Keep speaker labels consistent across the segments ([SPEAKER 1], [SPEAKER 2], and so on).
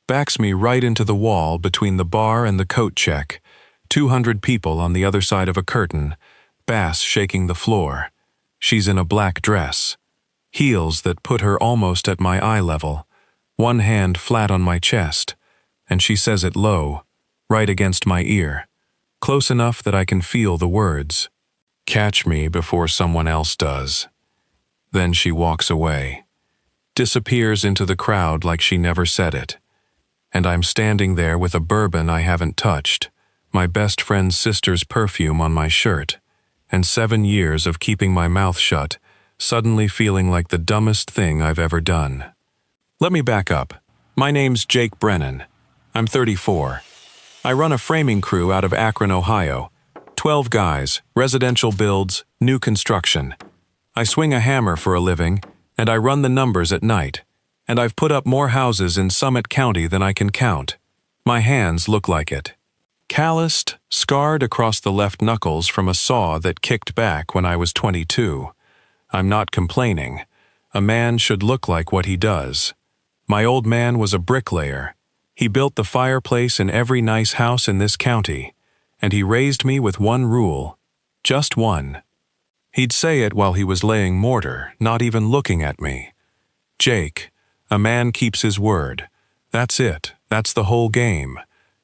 [SPEAKER 1] backs me right into the wall between the bar and the coat check, 200 people on the other side of a curtain, bass shaking the floor. She's in a black dress, heels that put her almost at my eye level, one hand flat on my chest, and she says it low, right against my ear, close enough that I can feel the words. Catch me before someone else does. Then she walks away, disappears into the crowd like she never said it. And I'm standing there with a bourbon I haven't touched, my best friend's sister's perfume on my shirt, and 7 years of keeping my mouth shut, suddenly feeling like the dumbest thing I've ever done. Let me back up. My name's Jake Brennan. I'm 34. I run a framing crew out of Akron, Ohio. 12 guys, residential builds, new construction. I swing a hammer for a living, and I run the numbers at night. And I've put up more houses in Summit County than I can count. My hands look like it. Calloused, scarred across the left knuckles from a saw that kicked back when I was 22. I'm not complaining. A man should look like what he does. My old man was a bricklayer. He built the fireplace in every nice house in this county, and he raised me with one rule, just one. He'd say it while he was laying mortar, not even looking at me. Jake, a man keeps his word. That's it. That's the whole game.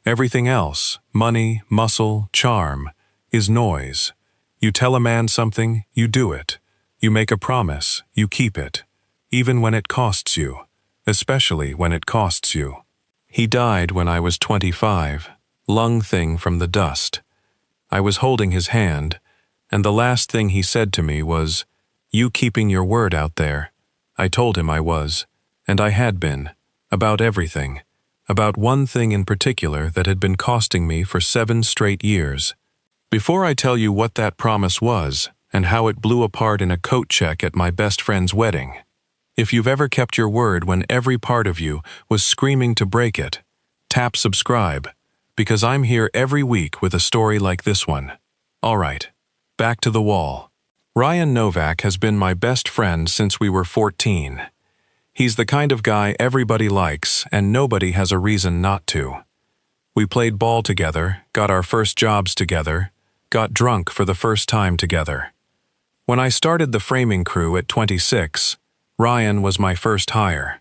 [SPEAKER 1] Everything else, money, muscle, charm, is noise. You tell a man something, you do it. You make a promise, you keep it. Even when it costs you. Especially when it costs you. He died when I was 25, lung thing from the dust. I was holding his hand, and the last thing he said to me was, "You keeping your word out there." I told him I was, and I had been, about everything, about one thing in particular that had been costing me for 7 straight years. Before I tell you what that promise was, and how it blew apart in a coat check at my best friend's wedding, if you've ever kept your word when every part of you was screaming to break it, tap subscribe, because I'm here every week with a story like this one. All right, back to the wall. Ryan Novak has been my best friend since we were 14. He's the kind of guy everybody likes and nobody has a reason not to. We played ball together, got our first jobs together, got drunk for the first time together. When I started the framing crew at 26, Ryan was my first hire.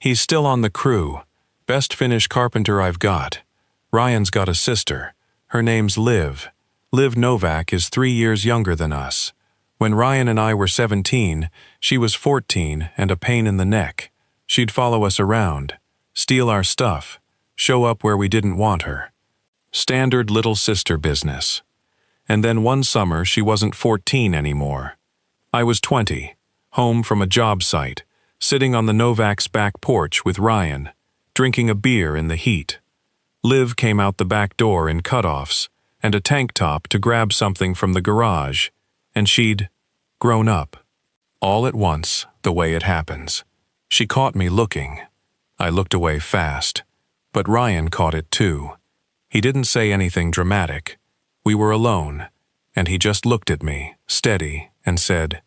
[SPEAKER 1] He's still on the crew, best Finnish carpenter I've got. Ryan's got a sister. Her name's Liv. Liv Novak is 3 years younger than us. When Ryan and I were 17, she was 14 and a pain in the neck. She'd follow us around, steal our stuff, show up where we didn't want her. Standard little sister business. And then one summer she wasn't 14 anymore. I was 20, home from a job site, sitting on the Novak's back porch with Ryan, drinking a beer in the heat. Liv came out the back door in cutoffs and a tank top to grab something from the garage, and she'd grown up. All at once, the way it happens. She caught me looking. I looked away fast, but Ryan caught it too. He didn't say anything dramatic. We were alone, and he just looked at me, steady, and said,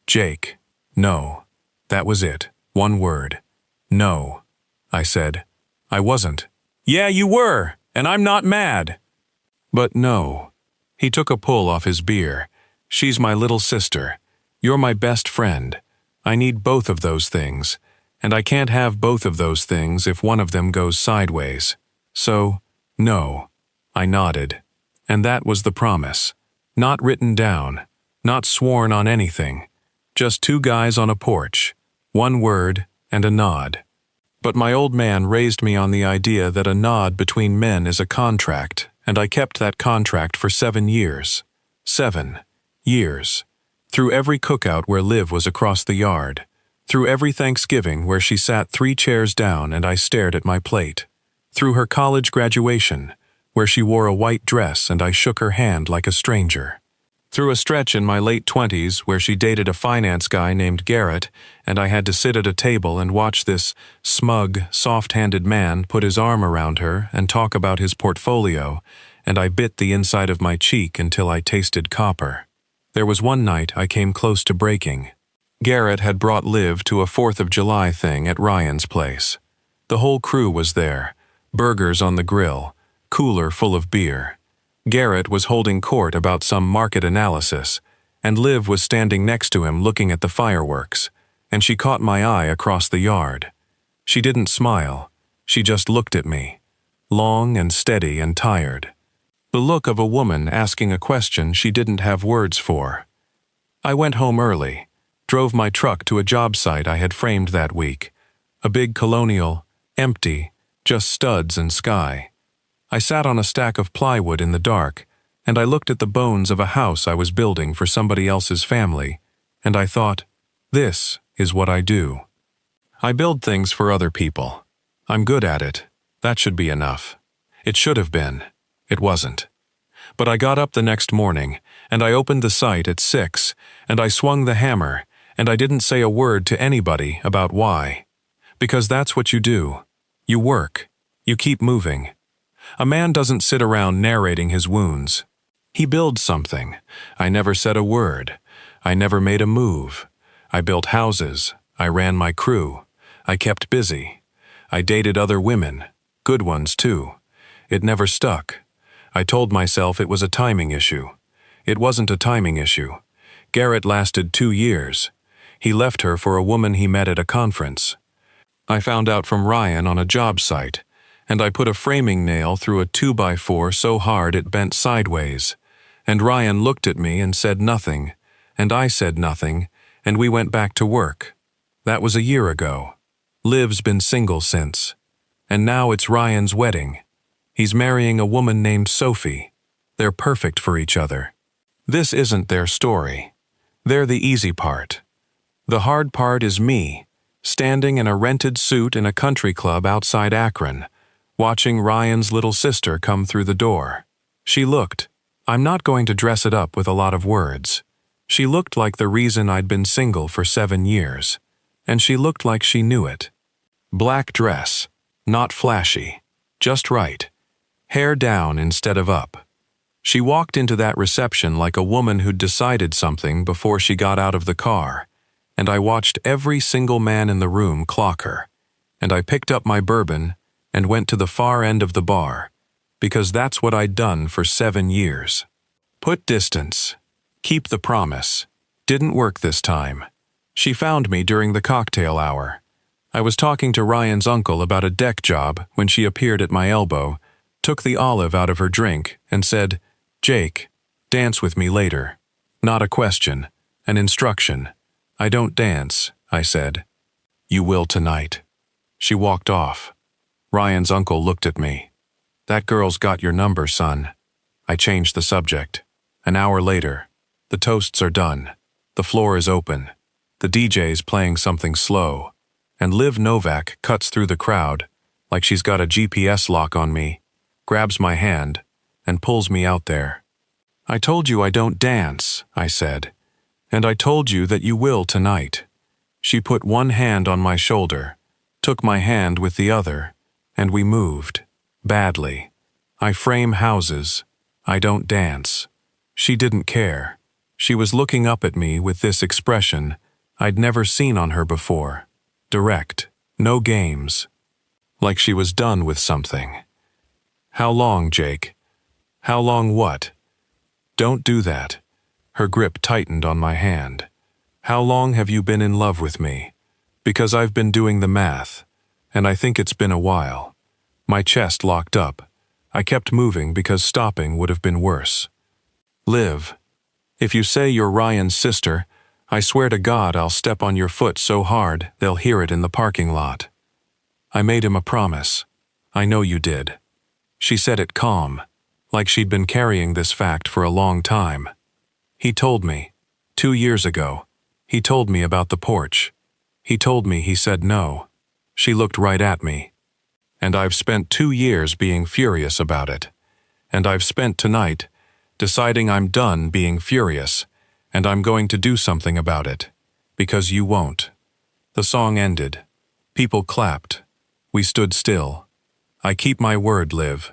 [SPEAKER 1] "Jake, no." That was it, one word. No. I said, "I wasn't." "Yeah, you were, and I'm not mad." But no. He took a pull off his beer. "She's my little sister. You're my best friend. I need both of those things, and I can't have both of those things if one of them goes sideways. So, no." I nodded. And that was the promise. Not written down, not sworn on anything. Just 2 guys on a porch. One word and a nod. But my old man raised me on the idea that a nod between men is a contract, and I kept that contract for 7 years. 7 years. Through every cookout where Liv was across the yard. Through every Thanksgiving where she sat 3 chairs down and I stared at my plate. Through her college graduation, where she wore a white dress and I shook her hand like a stranger. Through a stretch in my late 20s where she dated a finance guy named Garrett and I had to sit at a table and watch this smug, soft-handed man put his arm around her and talk about his portfolio, and I bit the inside of my cheek until I tasted copper. There was one night I came close to breaking. Garrett had brought Liv to a 4th of July thing at Ryan's place. The whole crew was there, burgers on the grill, cooler full of beer. Garrett was holding court about some market analysis, and Liv was standing next to him looking at the fireworks, and she caught my eye across the yard. She didn't smile, she just looked at me, long and steady and tired. The look of a woman asking a question she didn't have words for. I went home early, drove my truck to a job site I had framed that week. A big colonial, empty, just studs and sky. I sat on a stack of plywood in the dark, and I looked at the bones of a house I was building for somebody else's family, and I thought, this is what I do. I build things for other people. I'm good at it. That should be enough. It should have been. It wasn't. But I got up the next morning, and I opened the site at 6, and I swung the hammer, and I didn't say a word to anybody about why. Because that's what you do. You work. You keep moving. A man doesn't sit around narrating his wounds. He builds something. I never said a word. I never made a move. I built houses. I ran my crew. I kept busy. I dated other women. Good ones, too. It never stuck. I told myself it was a timing issue. It wasn't a timing issue. Garrett lasted 2 years. He left her for a woman he met at a conference. I found out from Ryan on a job site, and I put a framing nail through a 2x4 so hard it bent sideways. And Ryan looked at me and said nothing, and I said nothing, and we went back to work. That was a year ago. Liv's been single since. And now it's Ryan's wedding. He's marrying a woman named Sophie. They're perfect for each other. This isn't their story. They're the easy part. The hard part is me, standing in a rented suit in a country club outside Akron, watching Ryan's little sister come through the door. She looked. I'm not going to dress it up with a lot of words. She looked like the reason I'd been single for 7 years. And she looked like she knew it. Black dress, not flashy, just right. Hair down instead of up. She walked into that reception like a woman who'd decided something before she got out of the car, and I watched every single man in the room clock her, and I picked up my bourbon and went to the far end of the bar, because that's what I'd done for 7 years. Put distance. Keep the promise. Didn't work this time. She found me during the cocktail hour. I was talking to Ryan's uncle about a deck job when she appeared at my elbow, took the olive out of her drink, and said, Jake, dance with me later. Not a question, an instruction. I don't dance, I said. You will tonight. She walked off. Ryan's uncle looked at me. That girl's got your number, son. I changed the subject. An hour later, the toasts are done. The floor is open. The DJ's playing something slow, and Liv Novak cuts through the crowd like she's got a GPS lock on me, grabs my hand, and pulls me out there. I told you I don't dance, I said, and I told you that you will tonight. She put one hand on my shoulder, took my hand with the other, and we moved, badly. I frame houses. I don't dance. She didn't care. She was looking up at me with this expression I'd never seen on her before. Direct, no games. Like she was done with something. How long, Jake? How long what? Don't do that. Her grip tightened on my hand. How long have you been in love with me? Because I've been doing the math, and I think it's been a while. My chest locked up. I kept moving because stopping would have been worse. Liv, if you say you're Ryan's sister, I swear to God I'll step on your foot so hard they'll hear it in the parking lot. I made him a promise. I know you did. She said it calm, like she'd been carrying this fact for a long time. He told me, 2 years ago. He told me about the porch. He told me he said no. She looked right at me. And I've spent 2 years being furious about it. And I've spent tonight deciding I'm done being furious, and I'm going to do something about it. Because you won't. The song ended. People clapped. We stood still. I keep my word, Liv.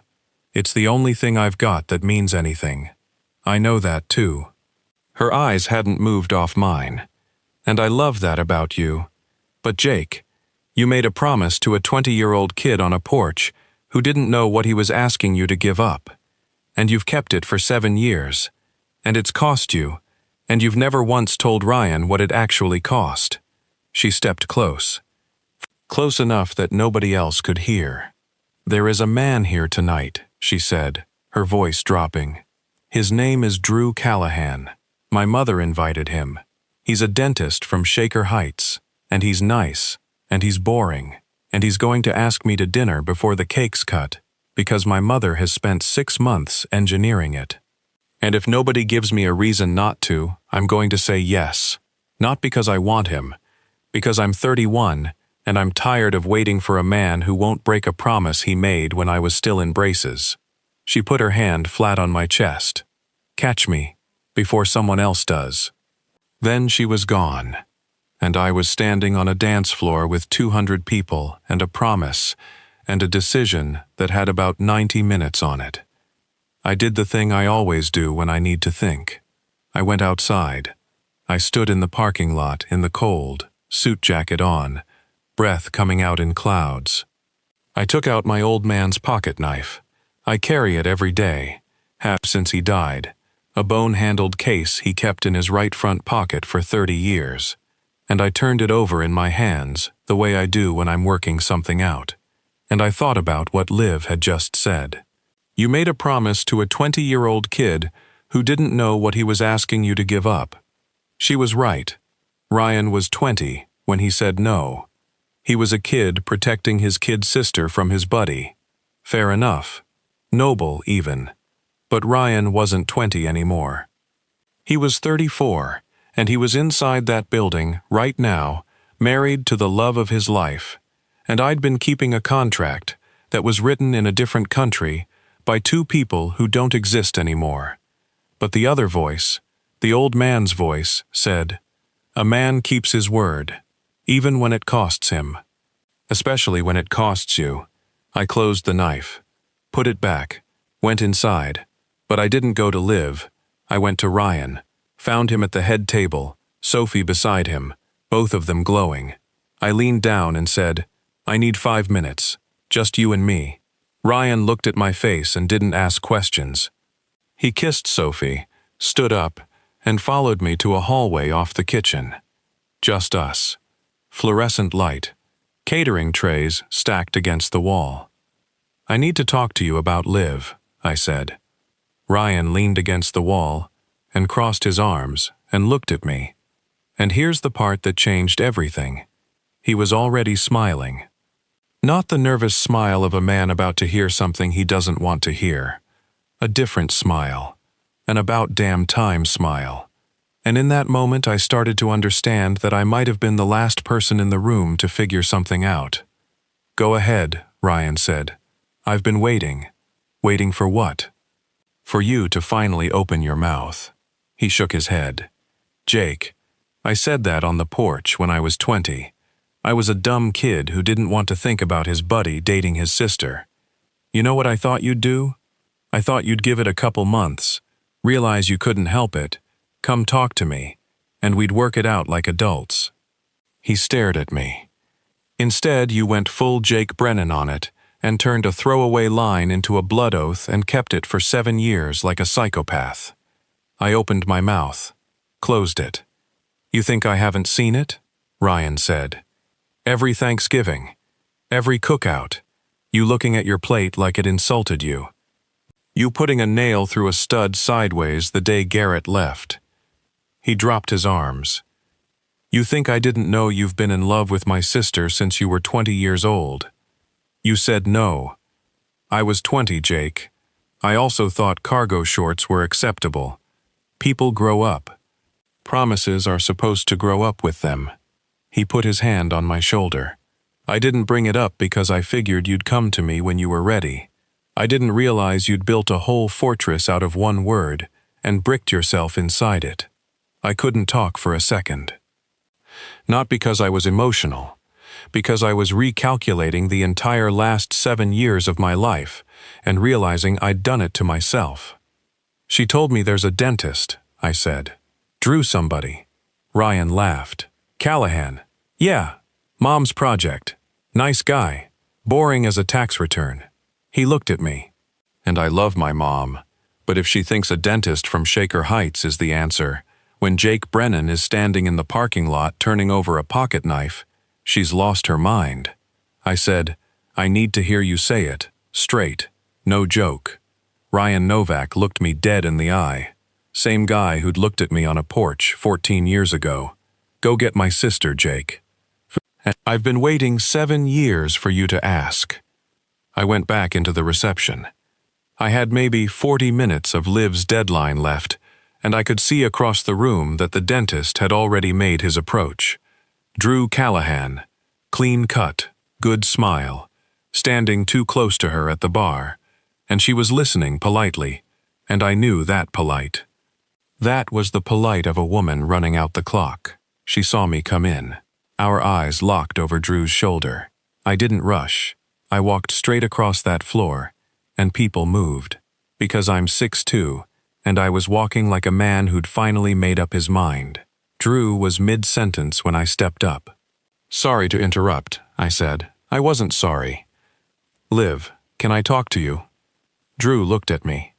[SPEAKER 1] It's the only thing I've got that means anything. I know that, too. Her eyes hadn't moved off mine. And I love that about you. But Jake, You made a promise to a 20-year-old kid on a porch who didn't know what he was asking you to give up. And you've kept it for 7 years. And it's cost you, and you've never once told Ryan what it actually cost. She stepped close. Close enough that nobody else could hear. There is a man here tonight, she said, her voice dropping. His name is Drew Callahan. My mother invited him. He's a dentist from Shaker Heights, and he's nice, and he's boring, and he's going to ask me to dinner before the cake's cut, because my mother has spent 6 months engineering it. And if nobody gives me a reason not to, I'm going to say yes. Not because I want him, because I'm 31, and I'm tired of waiting for a man who won't break a promise he made when I was still in braces. She put her hand flat on my chest. Catch me, before someone else does. Then she was gone, and I was standing on a dance floor with 200 people and a promise, and a decision that had about 90 minutes on it. I did the thing I always do when I need to think. I went outside. I stood in the parking lot in the cold, suit jacket on, breath coming out in clouds. I took out my old man's pocket knife. I carry it every day, half since he died, a bone-handled case he kept in his right front pocket for 30 years, and I turned it over in my hands the way I do when I'm working something out. And I thought about what Liv had just said. You made a promise to a 20-year-old kid who didn't know what he was asking you to give up. She was right. Ryan was 20 when he said no. He was a kid protecting his kid sister from his buddy. Fair enough. Noble, even. But Ryan wasn't 20 anymore. He was 34, and he was inside that building, right now, married to the love of his life. And I'd been keeping a contract that was written in a different country by 2 people who don't exist anymore. But the other voice, the old man's voice, said, "A man keeps his word, even when it costs him. Especially when it costs you." I closed the knife, put it back, went inside, but I didn't go to Liv. I went to Ryan, found him at the head table, Sophie beside him, both of them glowing. I leaned down and said, "I need 5 minutes, just you and me." Ryan looked at my face and didn't ask questions. He kissed Sophie, stood up, and followed me to a hallway off the kitchen. Just us. Fluorescent light. Catering trays stacked against the wall. "I need to talk to you about Liv," I said. Ryan leaned against the wall and crossed his arms and looked at me. And here's the part that changed everything. He was already smiling. Not the nervous smile of a man about to hear something he doesn't want to hear. A different smile. An about damn time smile. And in that moment I started to understand that I might have been the last person in the room to figure something out. "Go ahead," Ryan said. "I've been waiting." "Waiting for what?" "For you to finally open your mouth." He shook his head. "Jake, I said that on the porch when I was 20. I was a dumb kid who didn't want to think about his buddy dating his sister. You know what I thought you'd do? I thought you'd give it a couple months, realize you couldn't help it, come talk to me, and we'd work it out like adults." He stared at me. "Instead, you went full Jake Brennan on it and turned a throwaway line into a blood oath and kept it for 7 years like a psychopath." I opened my mouth, closed it. "You think I haven't seen it?" Ryan said. "Every Thanksgiving, every cookout, you looking at your plate like it insulted you. You putting a nail through a stud sideways the day Garrett left." He dropped his arms. "You think I didn't know you've been in love with my sister since you were 20 years old? You said no. I was 20, Jake. I also thought cargo shorts were acceptable. People grow up. Promises are supposed to grow up with them." He put his hand on my shoulder. "I didn't bring it up because I figured you'd come to me when you were ready. I didn't realize you'd built a whole fortress out of one word and bricked yourself inside it." I couldn't talk for a second. Not because I was emotional, because I was recalculating the entire last 7 years of my life and realizing I'd done it to myself. "She told me there's a dentist," I said. "Drew somebody." Ryan laughed. "Callahan. Yeah, Mom's project. Nice guy. Boring as a tax return. He looked at me. And I love my mom. But if she thinks a dentist from Shaker Heights is the answer, when Jake Brennan is standing in the parking lot turning over a pocket knife, she's lost her mind. I said, I need to hear you say it, straight, no joke. Ryan Novak looked me dead in the eye. Same guy who'd looked at me on a porch 14 years ago. Go get my sister, Jake. I've been waiting 7 years for you to ask. I went back into the reception. I had maybe 40 minutes of Liv's deadline left, and I could see across the room that the dentist had already made his approach. Drew Callahan, clean cut, good smile, standing too close to her at the bar, and she was listening politely, and I knew that polite. That was the polite of a woman running out the clock. She saw me come in. Our eyes locked over Drew's shoulder. I didn't rush. I walked straight across that floor, and people moved, because I'm 6'2", and I was walking like a man who'd finally made up his mind. Drew was mid-sentence when I stepped up. Sorry to interrupt, I said. I wasn't sorry. Liv, can I talk to you? Drew looked at me,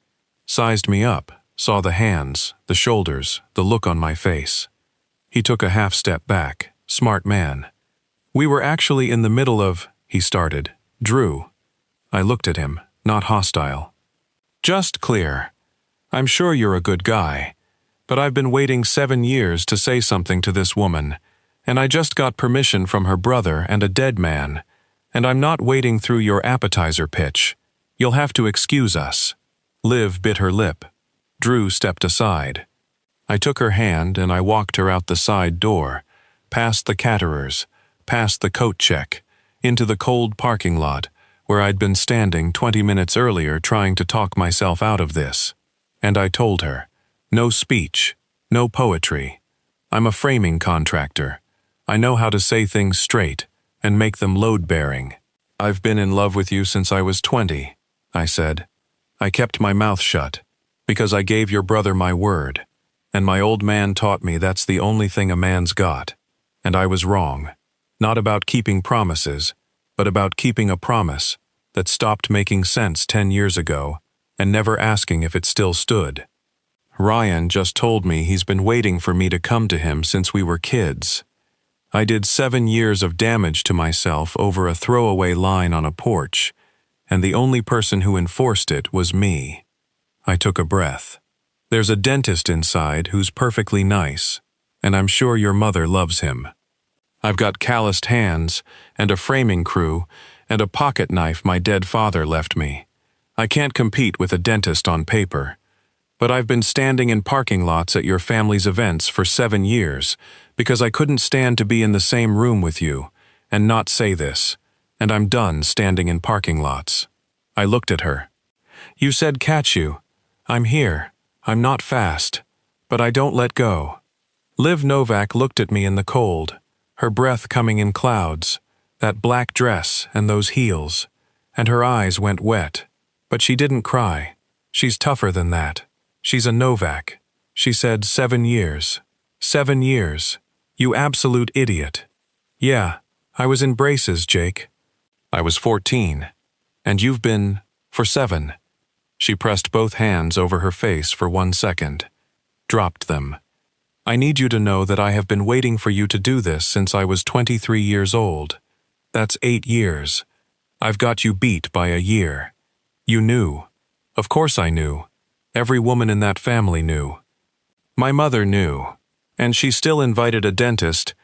[SPEAKER 1] sized me up, saw the hands, the shoulders, the look on my face. He took a half step back, smart man. We were actually in the middle of, he started. Drew. I looked at him, not hostile. Just clear. I'm sure you're a good guy, but I've been waiting 7 years to say something to this woman, and I just got permission from her brother and a dead man, and I'm not waiting through your appetizer pitch. You'll have to excuse us. Liv bit her lip. Drew stepped aside. I took her hand and I walked her out the side door, past the caterers, past the coat check, into the cold parking lot, where I'd been standing 20 minutes earlier trying to talk myself out of this. And I told her, no speech, no poetry. I'm a framing contractor. I know how to say things straight and make them load-bearing. I've been in love with you since I was 20, I said. I kept my mouth shut, because I gave your brother my word, and my old man taught me that's the only thing a man's got. And I was wrong. Not about keeping promises, but about keeping a promise that stopped making sense 10 years ago and never asking if it still stood. Ryan just told me he's been waiting for me to come to him since we were kids. I did 7 years of damage to myself over a throwaway line on a porch, and the only person who enforced it was me. I took a breath. There's a dentist inside who's perfectly nice, and I'm sure your mother loves him. I've got calloused hands, and a framing crew, and a pocket knife my dead father left me. I can't compete with a dentist on paper. But I've been standing in parking lots at your family's events for 7 years, because I couldn't stand to be in the same room with you, and not say this, and I'm done standing in parking lots. I looked at her. You said catch you. I'm here. I'm not fast, but I don't let go. Liv Novak looked at me in the cold, her breath coming in clouds, that black dress and those heels, and her eyes went wet. But she didn't cry. She's tougher than that. She's a Novak. She said 7 years. 7 years. You absolute idiot. Yeah, I was in braces, Jake. I was 14. And you've been for 7. She pressed both hands over her face for 1 second. Dropped them. I need you to know that I have been waiting for you to do this since I was 23 years old. That's 8 years. I've got you beat by a year. You knew. Of course I knew. Every woman in that family knew. My mother knew, and she still invited a dentist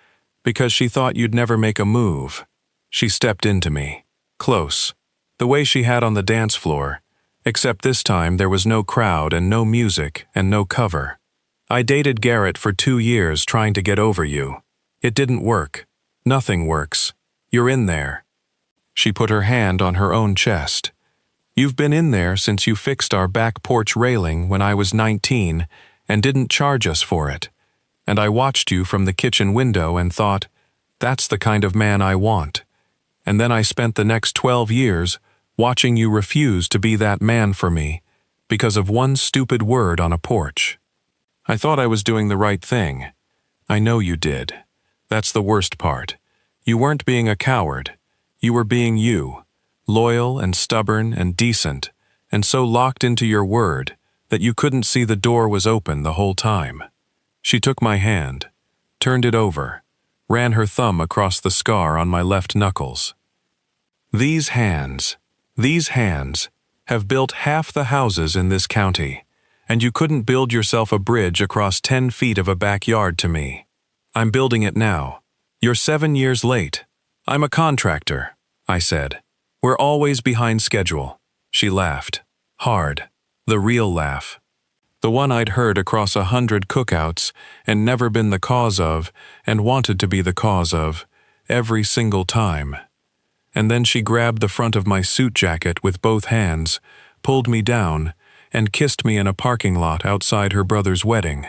[SPEAKER 1] because she thought you'd never make a move. She stepped into me, close, the way she had on the dance floor, except this time there was no crowd and no music and no cover. I dated Garrett for 2 years trying to get over you. It didn't work. Nothing works. You're in there. She put her hand on her own chest. You've been in there since you fixed our back porch railing when I was 19 and didn't charge us for it. And I watched you from the kitchen window and thought, that's the kind of man I want. And then I spent the next 12 years watching you refuse to be that man for me because of one stupid word on a porch. I thought I was doing the right thing. I know you did. That's the worst part. You weren't being a coward. You were being you, loyal and stubborn and decent, and so locked into your word that you couldn't see the door was open the whole time. She took my hand, turned it over, ran her thumb across the scar on my left knuckles. These hands have built half the houses in this county, and you couldn't build yourself a bridge across 10 feet of a backyard to me. I'm building it now. You're 7 years late. I'm a contractor, I said. We're always behind schedule. She laughed. Hard. The real laugh. The one I'd heard across 100 cookouts and never been the cause of and wanted to be the cause of, every single time. And then she grabbed the front of my suit jacket with both hands, pulled me down, and kissed me in a parking lot outside her brother's wedding.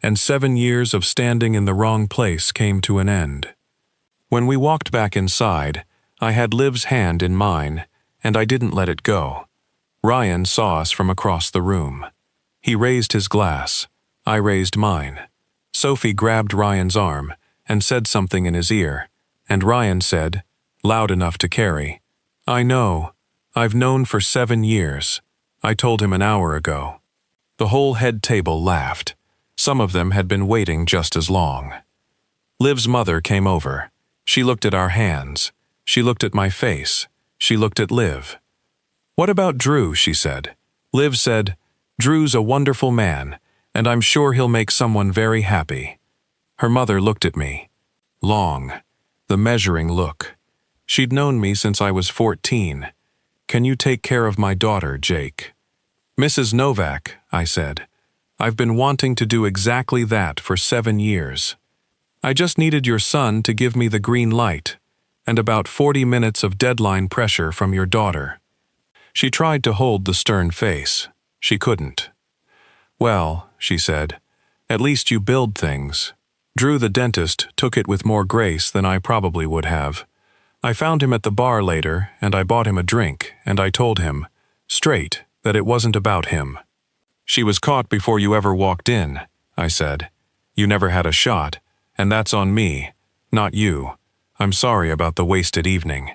[SPEAKER 1] And 7 years of standing in the wrong place came to an end. When we walked back inside, I had Liv's hand in mine, and I didn't let it go. Ryan saw us from across the room. He raised his glass. I raised mine. Sophie grabbed Ryan's arm and said something in his ear, and Ryan said, loud enough to carry, I know. I've known for 7 years. I told him an hour ago. The whole head table laughed. Some of them had been waiting just as long. Liv's mother came over. She looked at our hands. She looked at my face. She looked at Liv. What about Drew, she said. Liv said, Drew's a wonderful man, and I'm sure he'll make someone very happy. Her mother looked at me. Long. The measuring look. She'd known me since I was 14. Can you take care of my daughter, Jake? Mrs. Novak, I said. I've been wanting to do exactly that for 7 years. I just needed your son to give me the green light, and about 40 minutes of deadline pressure from your daughter. She tried to hold the stern face. She couldn't. Well, she said, at least you build things. Drew the dentist took it with more grace than I probably would have. I found him at the bar later, and I bought him a drink, and I told him, straight, that it wasn't about him. She was caught before you ever walked in, I said. You never had a shot, and that's on me, not you. I'm sorry about the wasted evening.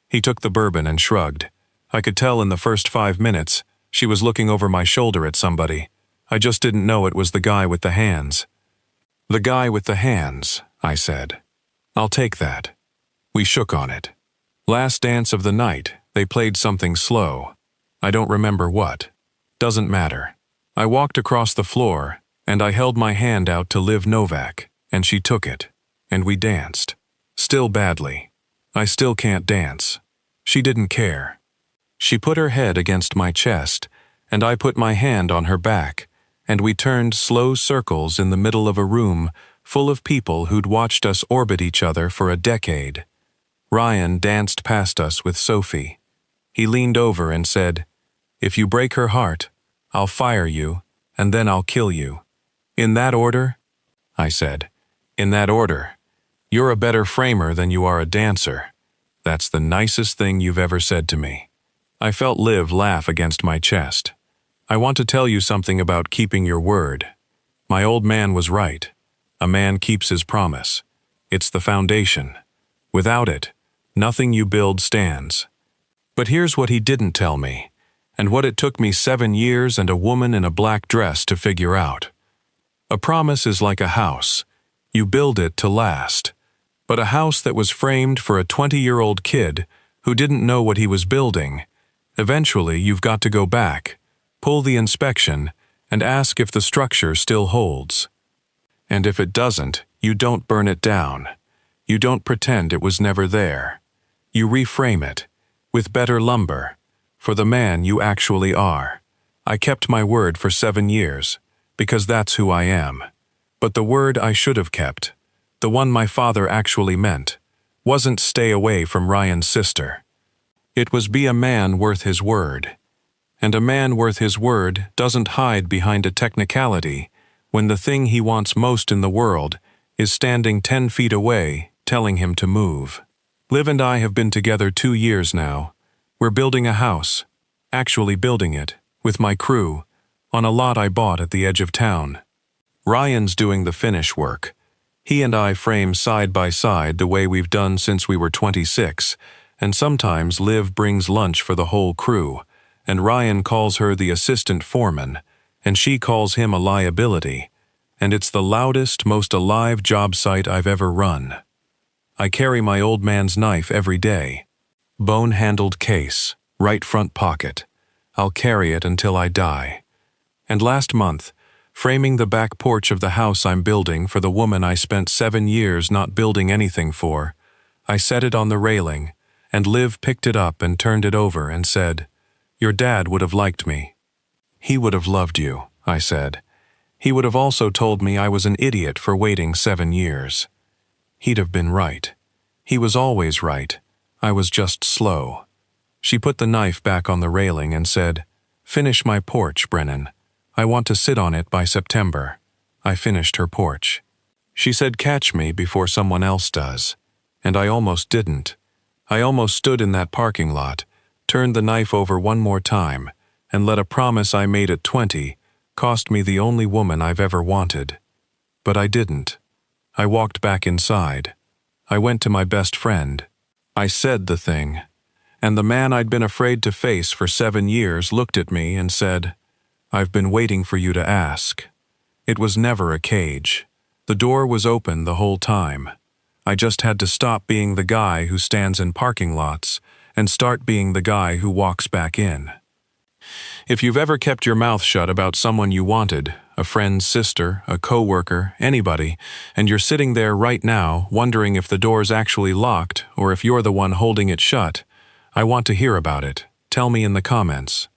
[SPEAKER 1] He took the bourbon and shrugged. I could tell in the first 5 minutes she was looking over my shoulder at somebody. I just didn't know it was the guy with the hands. The guy with the hands, I said. I'll take that. We shook on it. Last dance of the night, they played something slow. I don't remember what. Doesn't matter. I walked across the floor, and I held my hand out to Liv Novak, and she took it, and we danced. Still badly. I still can't dance. She didn't care. She put her head against my chest, and I put my hand on her back, and we turned slow circles in the middle of a room full of people who'd watched us orbit each other for a decade. Ryan danced past us with Sophie. He leaned over and said, if you break her heart, I'll fire you, and then I'll kill you. In that order? I said. In that order. You're a better framer than you are a dancer. That's the nicest thing you've ever said to me. I felt Liv laugh against my chest. I want to tell you something about keeping your word. My old man was right. A man keeps his promise. It's the foundation. Without it, nothing you build stands. But here's what he didn't tell me, and what it took me 7 years and a woman in a black dress to figure out. A promise is like a house. You build it to last. But a house that was framed for a 20-year-old kid who didn't know what he was building, eventually you've got to go back, pull the inspection, and ask if the structure still holds. And if it doesn't, you don't burn it down. You don't pretend it was never there. You reframe it, with better lumber, for the man you actually are. I kept my word for 7 years, because that's who I am. But the word I should have kept, the one my father actually meant, wasn't stay away from Ryan's sister. It was be a man worth his word. And a man worth his word doesn't hide behind a technicality when the thing he wants most in the world is standing 10 feet away, telling him to move. Liv and I have been together 2 years now. We're building a house, actually building it, with my crew, on a lot I bought at the edge of town. Ryan's doing the finish work. He and I frame side by side the way we've done since we were 26, And sometimes Liv brings lunch for the whole crew, and Ryan calls her the assistant foreman, and she calls him a liability, and it's the loudest, most alive job site I've ever run. I carry my old man's knife every day. Bone-handled case, right front pocket. I'll carry it until I die. And last month, framing the back porch of the house I'm building for the woman I spent 7 years not building anything for, I set it on the railing, and Liv picked it up and turned it over and said, "Your dad would have liked me." "He would have loved you," I said. "He would have also told me I was an idiot for waiting 7 years. He'd have been right. He was always right. I was just slow." She put the knife back on the railing and said, "Finish my porch, Brennan. I want to sit on it by September." I finished her porch. She said, "Catch me before someone else does." And I almost didn't. I almost stood in that parking lot, turned the knife over one more time, and let a promise I made at 20 cost me the only woman I've ever wanted. But I didn't. I walked back inside. I went to my best friend. I said the thing. And the man I'd been afraid to face for 7 years looked at me and said, "I've been waiting for you to ask." It was never a cage. The door was open the whole time. I just had to stop being the guy who stands in parking lots and start being the guy who walks back in. If you've ever kept your mouth shut about someone you wanted, a friend's sister, a coworker, anybody, and you're sitting there right now wondering if the door's actually locked or if you're the one holding it shut, I want to hear about it. Tell me in the comments.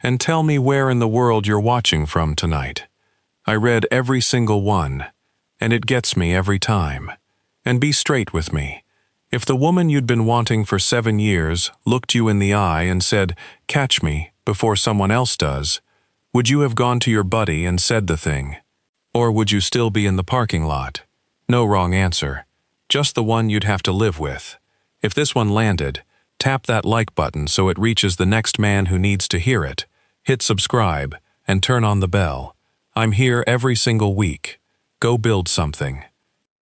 [SPEAKER 1] And tell me where in the world you're watching from tonight. I read every single one, and it gets me every time. And be straight with me. If the woman you'd been wanting for 7 years looked you in the eye and said, "Catch me before someone else does," would you have gone to your buddy and said the thing? Or would you still be in the parking lot? No wrong answer. Just the one you'd have to live with. If this one landed, tap that like button so it reaches the next man who needs to hear it. Hit subscribe and turn on the bell. I'm here every single week. Go build something.